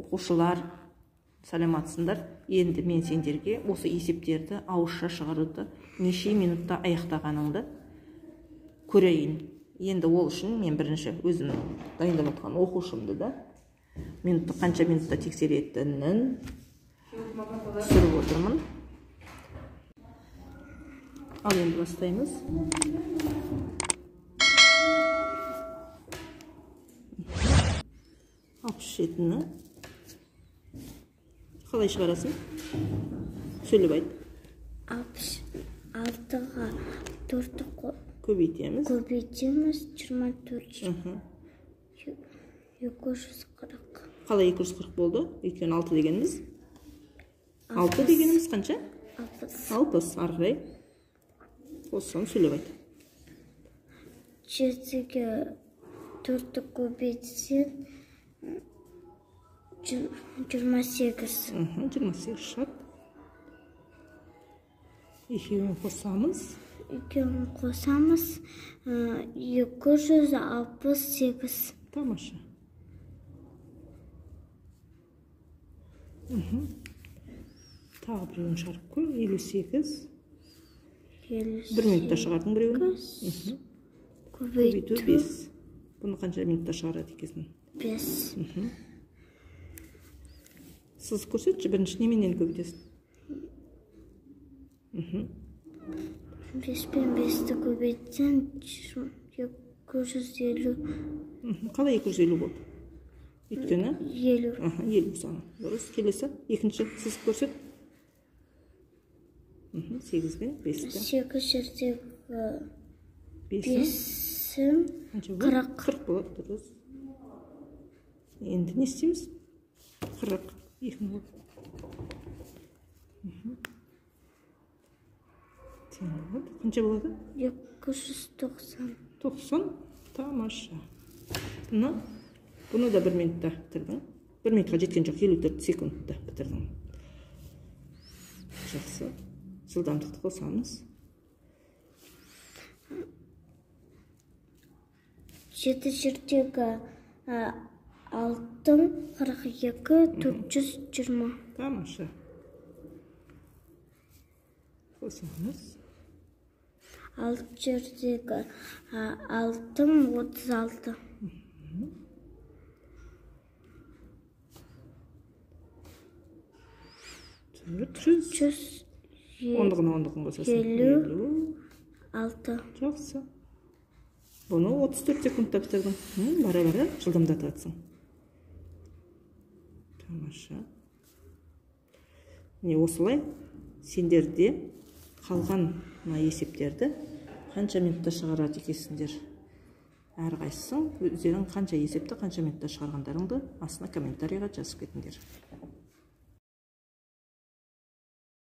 оқушылар, саламатсыңдар. Енді мен сендерге осы есептерді ауызша шығаруды неше минутта аяқтағаныңды көрейін. Енді ол үшін мен бірінші өзім дайындап отқан оқушымды да минутты қанша минутта тексеретінін түсіріп отырмын. Ал енді бастаймыз. Алпыс жетіні қалай шығарасың? Сөйлеп айт. 66-ға 4-ті көбейтеміз. 24. 240. Қалай 240 болды? Өйткені 6 дегеніміз? 6 дегеніміз қанша? 60. Ары қарай қоссаң сөйлеп айт. 7-ге 4-ті көбейтсең 28. 28 шығады. Екеуін қосамыз. 268. Тамаша. Тағы біреуін шығарып көр. 58. 1 минутта шығардың біреуін. Көбейту 5. Бұны қанша минутта шығарады екесін? 5. Сыз көрсетші, бірінші неменен көбейтесің? 5 пен 5-ті көбейтсең 250. Қалай 250 болды? Өйткені? 50. 50 саны. Дұрыс. Келесі. Екінші сіз көрсет. 8 пен 5-ті. 8 жердегі 5-ім 40. 40 болады. Дұрыс. Енді не істейміз? 40. 2 болады. Қанша болады? 290. 90. Тамаша. Бұны да 1 минутта бітірдің. 1 минутқа жеткен жоқ, 54 секундта бітірдің. Жақсы. Жылдамдықты қосамыз. 7 жердегі 6-ым 42, 420. Тамаша. Қосамыз. 6 жердегі 6-ым 36. 400. Ондығын қосасың. 56. Жақсы. Бұны 34 секундта бітірдің. Бара-бара жылдамдатасың. Тамаша. Осылай сендерде қалған есептерді қанша минутта шығарады екесіңдер? Әрқайсың өздерің қанша есепті қанша минутта шығарғандарыңды астына комментарийға жазып кетіңдер.